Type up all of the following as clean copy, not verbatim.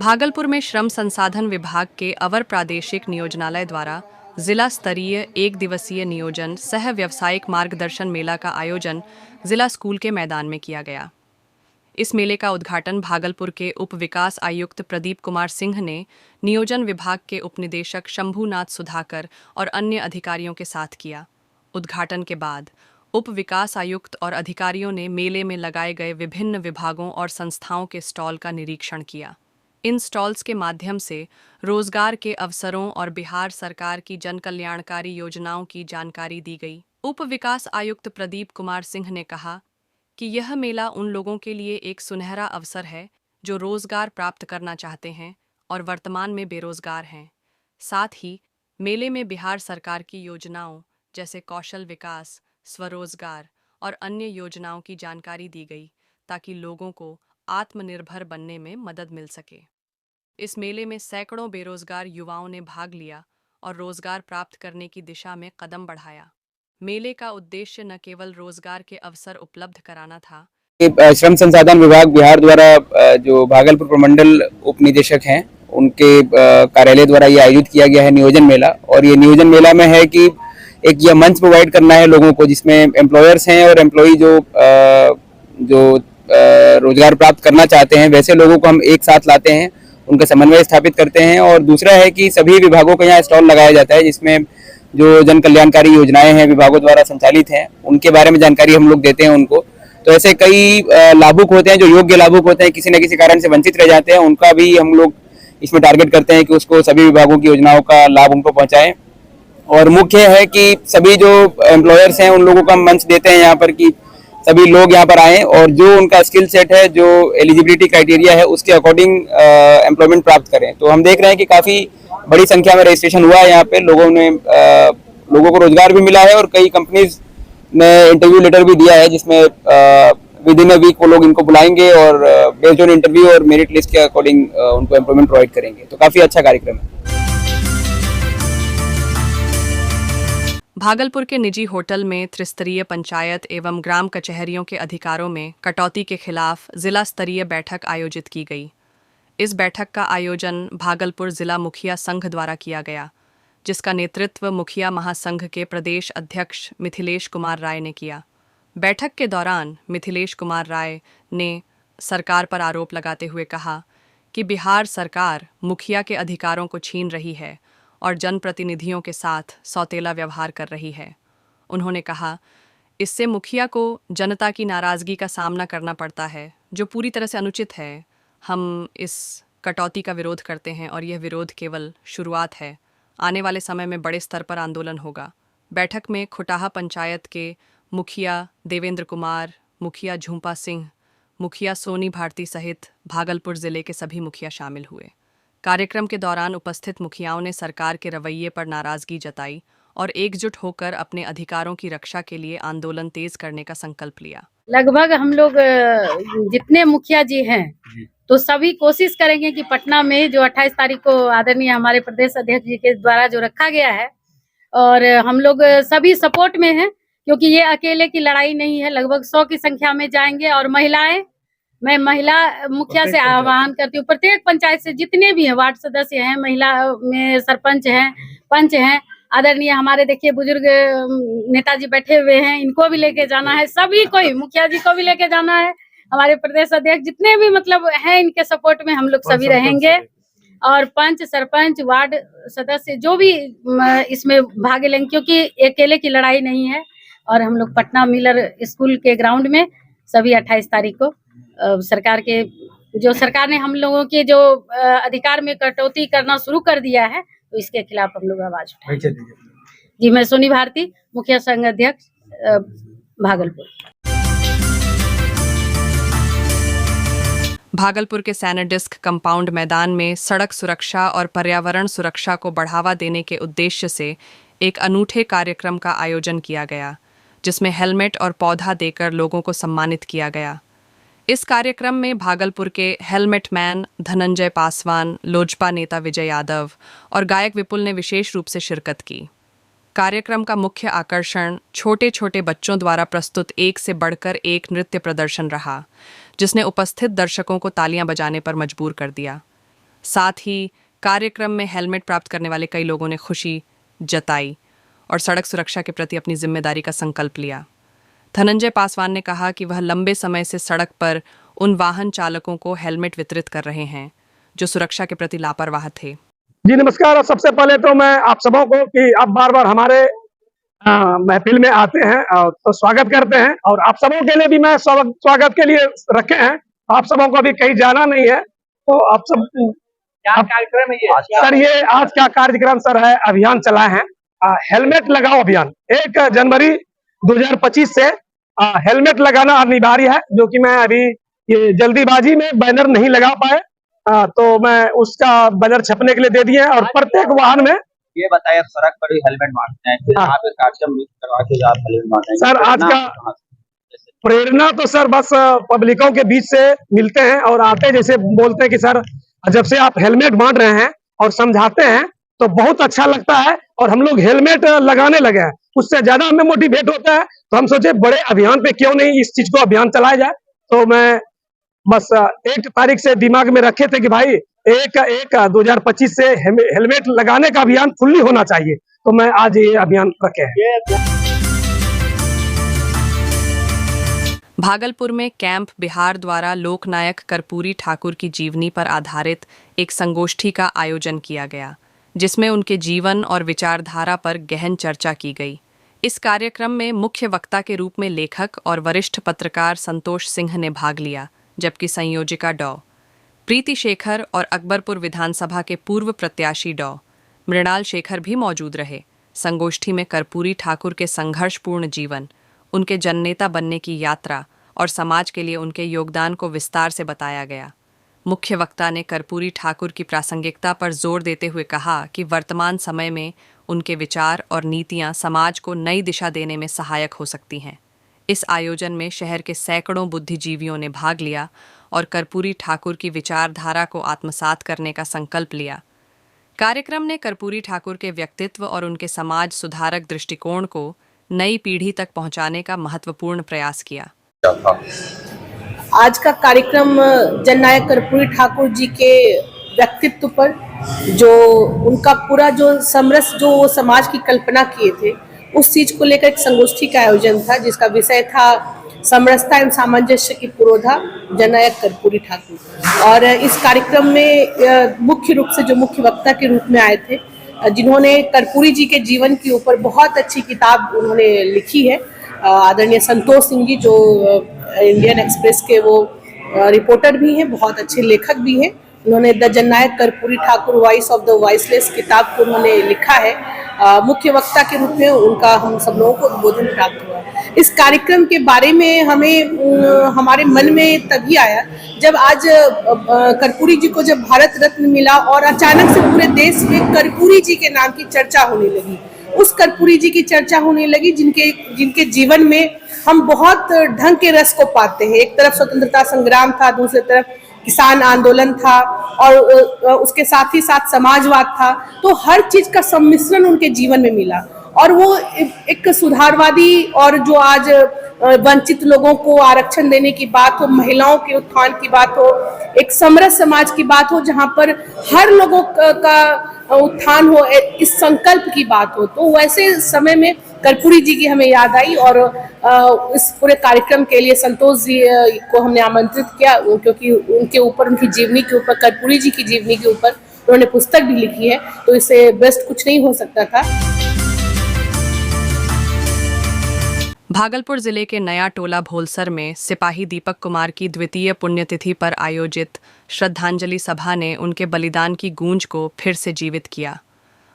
भागलपुर में श्रम संसाधन विभाग के अवर प्रादेशिक नियोजनालय द्वारा जिला स्तरीय एक दिवसीय नियोजन सह व्यावसायिक मार्गदर्शन मेला का आयोजन जिला स्कूल के मैदान में किया गया। इस मेले का उद्घाटन भागलपुर के उप विकास आयुक्त प्रदीप कुमार सिंह ने नियोजन विभाग के उपनिदेशक शंभुनाथ सुधाकर और अन्य अधिकारियों के साथ किया। उद्घाटन के बाद उप विकास आयुक्त और अधिकारियों ने मेले में लगाए गए विभिन्न विभागों और संस्थाओं के स्टॉल का निरीक्षण किया। इन स्टॉल्स के माध्यम से रोजगार के अवसरों और बिहार सरकार की जन कल्याणकारी योजनाओं की जानकारी दी गई। उप विकास आयुक्त प्रदीप कुमार सिंह ने कहा कि यह मेला उन लोगों के लिए एक सुनहरा अवसर है जो रोजगार प्राप्त करना चाहते हैं और वर्तमान में बेरोजगार हैं। साथ ही मेले में बिहार सरकार की योजनाओं जैसे कौशल विकास, स्वरोजगार और अन्य योजनाओं की जानकारी दी गई ताकि लोगों को आत्मनिर्भर बनने में मदद मिल सके। इस मेले में सैकड़ों बेरोजगार युवाओं ने भाग लिया और रोजगार प्राप्त करने की दिशा में कदम बढ़ाया। मेले का उद्देश्य न केवल रोजगार के अवसर उपलब्ध कराना था। श्रम संसाधन विभाग बिहार द्वारा जो भागलपुर प्रमंडल उप निदेशक हैं उनके कार्यालय द्वारा ये आयोजित किया गया है नियोजन मेला। और ये नियोजन मेला में है कि एक यह मंच प्रोवाइड करना है लोगों को जिसमें एम्प्लॉयर्स हैं और एम्प्लॉई जो रोजगार प्राप्त करना चाहते हैं वैसे लोगों को हम एक साथ लाते हैं, उनका समन्वय स्थापित करते हैं। और दूसरा है कि सभी विभागों का यहाँ स्टॉल लगाया जाता है जिसमें जो जन कल्याणकारी योजनाएं हैं विभागों द्वारा संचालित हैं उनके बारे में जानकारी हम लोग देते हैं उनको। तो ऐसे कई लाभुक होते हैं जो योग्य लाभुक होते हैं, किसी न किसी कारण से वंचित रह जाते हैं, उनका भी हम लोग इसमें टारगेट करते हैं कि उसको सभी विभागों की योजनाओं का लाभ उनको पहुंचाएं। और मुख्य है कि सभी जो एम्प्लॉयर्स हैं उन लोगों को हम मंच देते हैं यहाँ पर कि सभी लोग यहाँ पर आएँ और जो उनका स्किल सेट है, जो एलिजिबिलिटी क्राइटेरिया है उसके अकॉर्डिंग एम्प्लॉयमेंट प्राप्त करें। तो हम देख रहे हैं कि काफ़ी बड़ी संख्या में रजिस्ट्रेशन हुआ है यहाँ पे, लोगों को रोजगार भी मिला है और कई कंपनीज ने इंटरव्यू लेटर भी दिया है जिसमें विद इन अ वीक वो लोग इनको बुलाएंगे और बेस्ड ऑन इंटरव्यू और मेरिट लिस्ट के अकॉर्डिंग उनको एम्प्लॉयमेंट प्रोवाइड करेंगे। तो काफ़ी अच्छा कार्यक्रम है। भागलपुर के निजी होटल में त्रिस्तरीय पंचायत एवं ग्राम कचहरियों के अधिकारों में कटौती के खिलाफ जिला स्तरीय बैठक आयोजित की गई। इस बैठक का आयोजन भागलपुर जिला मुखिया संघ द्वारा किया गया, जिसका नेतृत्व मुखिया महासंघ के प्रदेश अध्यक्ष मिथिलेश कुमार राय ने किया। बैठक के दौरान मिथिलेश कुमार राय ने सरकार पर आरोप लगाते हुए कहा कि बिहार सरकार मुखिया के अधिकारों को छीन रही है और जनप्रतिनिधियों के साथ सौतेला व्यवहार कर रही है। उन्होंने कहा, इससे मुखिया को जनता की नाराजगी का सामना करना पड़ता है, जो पूरी तरह से अनुचित है। हम इस कटौती का विरोध करते हैं और यह विरोध केवल शुरुआत है। आने वाले समय में बड़े स्तर पर आंदोलन होगा। बैठक में खुटाहा पंचायत के मुखिया देवेंद्र कुमार, मुखिया झूंपा सिंह, मुखिया सोनी भारती सहित भागलपुर जिले के सभी मुखिया शामिल हुए। कार्यक्रम के दौरान उपस्थित मुखियाओं ने सरकार के रवैये पर नाराजगी जताई और एकजुट होकर अपने अधिकारों की रक्षा के लिए आंदोलन तेज करने का संकल्प लिया। लगभग हम लोग जितने मुखिया जी हैं तो सभी कोशिश करेंगे कि पटना में जो 28 तारीख को आदरणीय हमारे प्रदेश अध्यक्ष जी के द्वारा जो रखा गया है, और हम लोग सभी सपोर्ट में हैं क्योंकि ये अकेले की लड़ाई नहीं है। लगभग 100 की संख्या में जाएंगे और मैं महिला मुखिया से आह्वान करती हूँ, प्रत्येक पंचायत से जितने भी हैं वार्ड सदस्य हैं, महिला में सरपंच हैं, पंच हैं, आदरणीय हमारे देखिए बुजुर्ग नेताजी बैठे हुए हैं, इनको भी लेके जाना है, सभी को ही मुखिया जी को भी लेके जाना है। हमारे प्रदेश अध्यक्ष जितने भी मतलब हैं इनके सपोर्ट में हम लोग सभी रहेंगे और पंच, सरपंच, वार्ड सदस्य जो भी इसमें भाग लेंगे क्योंकि अकेले की लड़ाई नहीं है। और हम लोग पटना मिलर स्कूल के ग्राउंड में सभी 28 तारीख को सरकार ने हम लोगों के जो अधिकार में कटौती करना शुरू कर दिया है तो इसके खिलाफ हम लोग आवाज उठाएंगे। जी, मैं सोनी भारती, मुखिया संघ अध्यक्ष भागलपुर। भागलपुर के सैनेडिस्क कंपाउंड मैदान में सड़क सुरक्षा और पर्यावरण सुरक्षा को बढ़ावा देने के उद्देश्य से एक अनूठे कार्यक्रम का आयोजन किया गया, जिसमें हेलमेट और पौधा देकर लोगों को सम्मानित किया गया। इस कार्यक्रम में भागलपुर के हेलमेट मैन धनंजय पासवान, लोजपा नेता विजय यादव और गायक विपुल ने विशेष रूप से शिरकत की। कार्यक्रम का मुख्य आकर्षण छोटे छोटे बच्चों द्वारा प्रस्तुत एक से बढ़कर एक नृत्य प्रदर्शन रहा, जिसने उपस्थित दर्शकों को तालियां बजाने पर मजबूर कर दिया। साथ ही कार्यक्रम में हेलमेट प्राप्त करने वाले कई लोगों ने खुशी जताई और सड़क सुरक्षा के प्रति अपनी जिम्मेदारी का संकल्प लिया। धनंजय पासवान ने कहा कि वह लंबे समय से सड़क पर उन वाहन चालकों को हेलमेट वितरित कर रहे हैं जो सुरक्षा के प्रति लापरवाह थे। जी नमस्कार। सबसे पहले तो मैं आप सबों को कि आप बार बार हमारे महफिल में आते हैं और तो स्वागत करते हैं, और आप सबों के लिए भी मैं स्वागत के लिए रखे हैं। आप सबों को अभी कहीं जाना नहीं है, तो आप सब क्या कार्यक्रम है ये? सर ये आज का कार्यक्रम सर है, अभियान चलाए हैं हेलमेट लगाओ अभियान। 1 जनवरी 2025 से हेलमेट लगाना अनिवार्य है, जो कि मैं अभी ये जल्दीबाजी में बैनर नहीं लगा पाए, तो मैं उसका बैनर छपने के लिए दे दिए और प्रत्येक वाहन में ये बताइए, आप सड़क पर भी हेलमेट बांटते हैं, फिर यहाँ पे कार्यक्रम करवा के आप हेलमेट बांटते हैं सर। आज का प्रेरणा तो सर बस पब्लिकों के बीच से मिलते हैं और आते जैसे बोलते हैं कि सर जब से आप हेलमेट बांट रहे हैं और समझाते हैं तो बहुत अच्छा लगता है, और हम लोग हेलमेट लगाने लगे हैं, उससे ज्यादा हमें मोटिवेट होता है। तो हम सोचे बड़े अभियान पे क्यों नहीं इस चीज को अभियान चलाया जाए। तो मैं बस 1 तारीख से दिमाग में रखे थे कि भाई 1/1/2025 से हेलमेट लगाने का अभियान फुल्ली होना चाहिए, तो मैं आज ये अभियान रखे हैं। भागलपुर में कैंप बिहार द्वारा लोकनायक कर्पूरी ठाकुर की जीवनी पर आधारित एक संगोष्ठी का आयोजन किया गया, जिसमें उनके जीवन और विचारधारा पर गहन चर्चा की गई। इस कार्यक्रम में मुख्य वक्ता के रूप में लेखक और वरिष्ठ पत्रकार संतोष सिंह ने भाग लिया, जबकि संयोजिका डॉ. प्रीति शेखर और अकबरपुर विधानसभा के पूर्व प्रत्याशी डॉ. मृणाल शेखर भी मौजूद रहे। संगोष्ठी में कर्पूरी ठाकुर के संघर्षपूर्ण जीवन, उनके जननेता बनने की यात्रा और समाज के लिए उनके योगदान को विस्तार से बताया गया। मुख्य वक्ता ने कर्पूरी ठाकुर की प्रासंगिकता पर जोर देते हुए कहा कि वर्तमान समय में उनके विचार और नीतियां समाज को नई दिशा देने में सहायक हो सकती हैं। इस आयोजन में शहर के सैकड़ों बुद्धिजीवियों ने भाग लिया और कर्पूरी ठाकुर की विचारधारा को आत्मसात करने का संकल्प लिया। कार्यक्रम ने कर्पूरी ठाकुर के व्यक्तित्व और उनके समाज सुधारक दृष्टिकोण को नई पीढ़ी तक पहुंचाने का महत्वपूर्ण प्रयास किया। आज का कार्यक्रम जननायक कर्पूरी ठाकुर जी के व्यक्तित्व पर, जो उनका पूरा जो समरस जो वो समाज की कल्पना किए थे, उस चीज को लेकर एक संगोष्ठी का आयोजन था, जिसका विषय था समरसता एवं सामंजस्य की पुरोधा जननायक कर्पूरी ठाकुर। और इस कार्यक्रम में मुख्य रूप से जो मुख्य वक्ता के रूप में आए थे, जिन्होंने कर्पूरी जी के जीवन के ऊपर बहुत अच्छी किताब उन्होंने लिखी है, आदरणीय संतोष सिंह जी, जो इंडियन एक्सप्रेस के वो रिपोर्टर भी हैं, बहुत अच्छे लेखक भी हैं। उन्होंने the Jannayak Karpoori Thakur voice of the voiceless किताब को उन्होंने लिखा है। मुख्य वक्ता के रूप में उनका हम सब लोगों को उद्बोधन प्राप्त हुआ। इस कार्यक्रम के बारे में हमें हमारे मन में तभी आया जब आज कर्पूरी जी को जब भारत रत्न मिला और अचानक से पूरे देश में कर्पूरी जी के नाम की चर्चा होने लगी। उस कर्पूरी जी की चर्चा होने लगी जिनके जीवन में हम बहुत ढंग के रस को पाते हैं। एक तरफ स्वतंत्रता संग्राम था, दूसरी तरफ किसान आंदोलन था, और उसके साथ ही साथ समाजवाद था। तो हर चीज का सम्मिश्रण उनके जीवन में मिला, और वो एक सुधारवादी, और जो आज वंचित लोगों को आरक्षण देने की बात हो, महिलाओं के उत्थान की बात हो, एक समरस समाज की बात हो, जहाँ पर हर लोगों का उत्थान हो, इस संकल्प की बात हो, तो वैसे समय में कर्पूरी जी की हमें याद आई। और इस पूरे कार्यक्रम के लिए संतोष जी को हमने आमंत्रित किया, क्योंकि उनके ऊपर, उनकी जीवनी के ऊपर, कर्पूरी जी की जीवनी के ऊपर उन्होंने पुस्तक भी लिखी है, तो इससे बेस्ट कुछ नहीं हो सकता था। भागलपुर जिले के नया टोला भोलसर में सिपाही दीपक कुमार की द्वितीय पुण्यतिथि पर आयोजित श्रद्धांजलि सभा ने उनके बलिदान की गूंज को फिर से जीवित किया।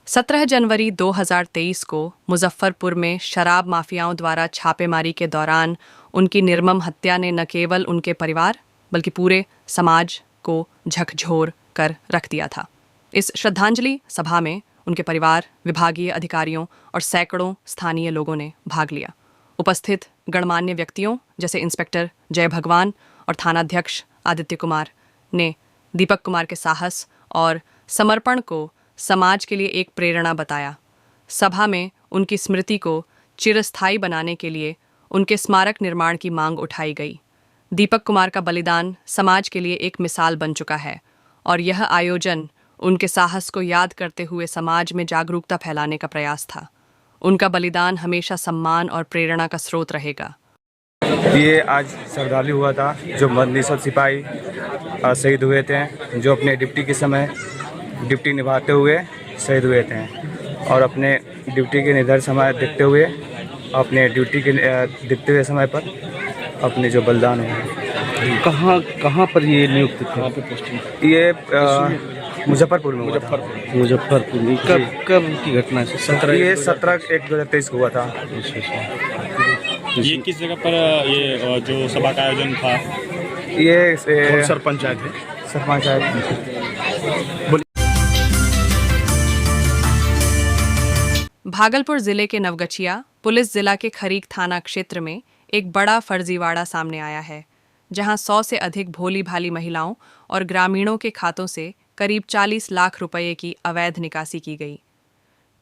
17 जनवरी 2023 को मुजफ्फरपुर में शराब माफियाओं द्वारा छापेमारी के दौरान उनकी निर्मम हत्या ने न केवल उनके परिवार बल्कि पूरे समाज को झकझोर कर रख दिया था। इस श्रद्धांजलि सभा में उनके परिवार, विभागीय अधिकारियों और सैकड़ों स्थानीय लोगों ने भाग लिया। उपस्थित गणमान्य व्यक्तियों जैसे इंस्पेक्टर जय भगवान और थानाध्यक्ष आदित्य कुमार ने दीपक कुमार के साहस और समर्पण को समाज के लिए एक प्रेरणा बताया। सभा में उनकी स्मृति को चिरस्थायी बनाने के लिए उनके स्मारक निर्माण की मांग उठाई गई। दीपक कुमार का बलिदान समाज के लिए एक मिसाल बन चुका है और यह आयोजन उनके साहस को याद करते हुए समाज में जागरूकता फैलाने का प्रयास था। उनका बलिदान हमेशा सम्मान और प्रेरणा का स्रोत रहेगा। ये आज श्रद्धांजलि हुआ था जो मद्दनसीब सिपाही शहीद हुए थे, जो अपने ड्यूटी के समय ड्यूटी निभाते हुए शहीद हुए थे और अपने ड्यूटी के निर्धारित समय देखते हुए अपने ड्यूटी के देखते हुए समय पर अपने जो बलिदान हुए। कहाँ पर ये नियुक्त थे? ये मुजफ्फरपुर में मुजफ्फरपुर में। कब की घटना है? ये 17/1/2023 को हुआ था। ये किस जगह पर ये जो सभा का आयोजन था? ये सरपंच आए थे। सरपंच आए थे। भागलपुर जिले के नवगछिया पुलिस जिला के खरीक थाना क्षेत्र में एक बड़ा फर्जीवाड़ा सामने आया है, जहां 100 से अधिक भोली भाली महिलाओं और ग्रामीणों के खातों से करीब 40 लाख रुपए की अवैध निकासी की गई।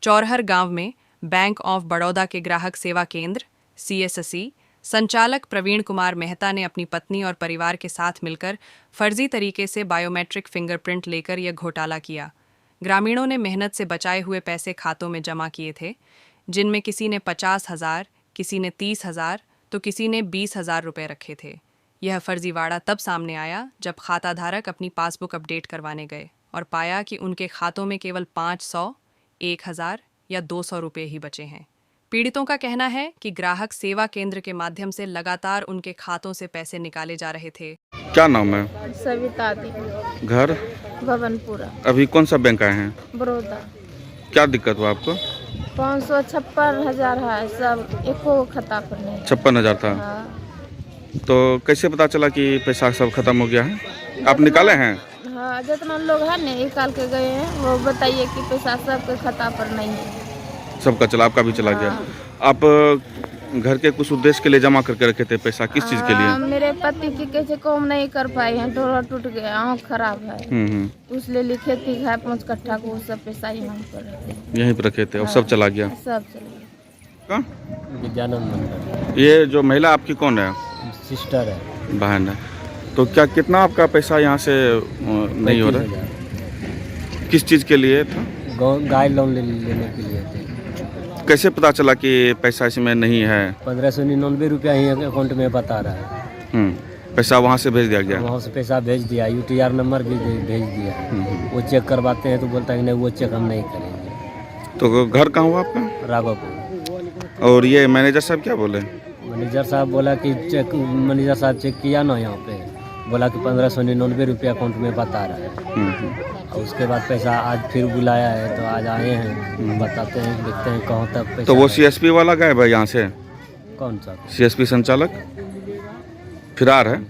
चौरहर गांव में बैंक ऑफ बड़ौदा के ग्राहक सेवा केंद्र CSC संचालक प्रवीण कुमार मेहता ने अपनी पत्नी और परिवार के साथ मिलकर फर्जी तरीके से बायोमेट्रिक फिंगरप्रिंट लेकर यह घोटाला किया। ग्रामीणों ने मेहनत से बचाए हुए पैसे खातों में जमा किए थे, जिनमें किसी ने 50,000, किसी ने 30,000 तो किसी ने 20,000 रुपये रखे थे। यह फर्जीवाड़ा तब सामने आया जब खाताधारक अपनी पासबुक अपडेट करवाने गए और पाया कि उनके खातों में केवल 500, 1,000 या 200 रुपये ही बचे हैं। पीड़ितों का कहना है कि ग्राहक सेवा केंद्र के माध्यम से लगातार उनके खातों से पैसे निकाले जा रहे थे। क्या नाम है? सविता दी। घर? भवनपुरा। अभी कौन सा बैंक आए हैं? बड़ौदा। क्या दिक्कत हुआ आपको? 556,000 है, सब एको खाता पर नहीं। 56,000 था। हाँ। तो कैसे पता चला कि पैसा सब खत्म हो गया है? आप निकाले हैं? हाँ, जितना लोग है ना निकाल के गए हैं, वो बताइए कि पैसा सबके खाता पर नहीं है। सबका चला, आपका भी चला गया। आप घर के कुछ उद्देश्य के लिए जमा करके रखे थे पैसा, किस चीज के लिए? मेरे पति की कैसे काम नहीं कर पाए हैं, डोरा टूट गया, आँख खराब है, उसलिए खेती है 5 कट्ठा को, सब पैसा यहीं पर रखे, यहीं पर रखे थे और सब चला गया। सब चला गया। विद्यानंद। ये जो महिला आपकी कौन है? सिस्टर है, बहन है। तो क्या कितना आपका पैसा यहाँ से नहीं हो रहा है? किस चीज के लिए था? गाय लोन लेने के लिए थे। कैसे पता चला कि पैसा इसमें नहीं है? 1599 रुपया ही अकाउंट में बता रहा है। पैसा वहाँ से भेज दिया गया? वहाँ से पैसा भेज दिया, UTR नंबर भी भेज दिया। वो चेक करवाते हैं तो बोलता है कि नहीं वो चेक हम नहीं करेंगे। तो घर कहाँ हुआ आपका? राघोपुर। और ये मैनेजर साहब क्या बोले? मैनेजर साहब बोला कि मैनेजर साहब चेक किया ना यहाँ पे, बोला कि 1599 रुपया अकाउंट में बता रहा है। और उसके बाद पैसा आज फिर बुलाया है तो आज आए हैं, बताते हैं, देखते हैं कहाँ तक पैसा। तो वो CSP वाला गायब है यहाँ से? कौन सा? CSP संचालक फरार है?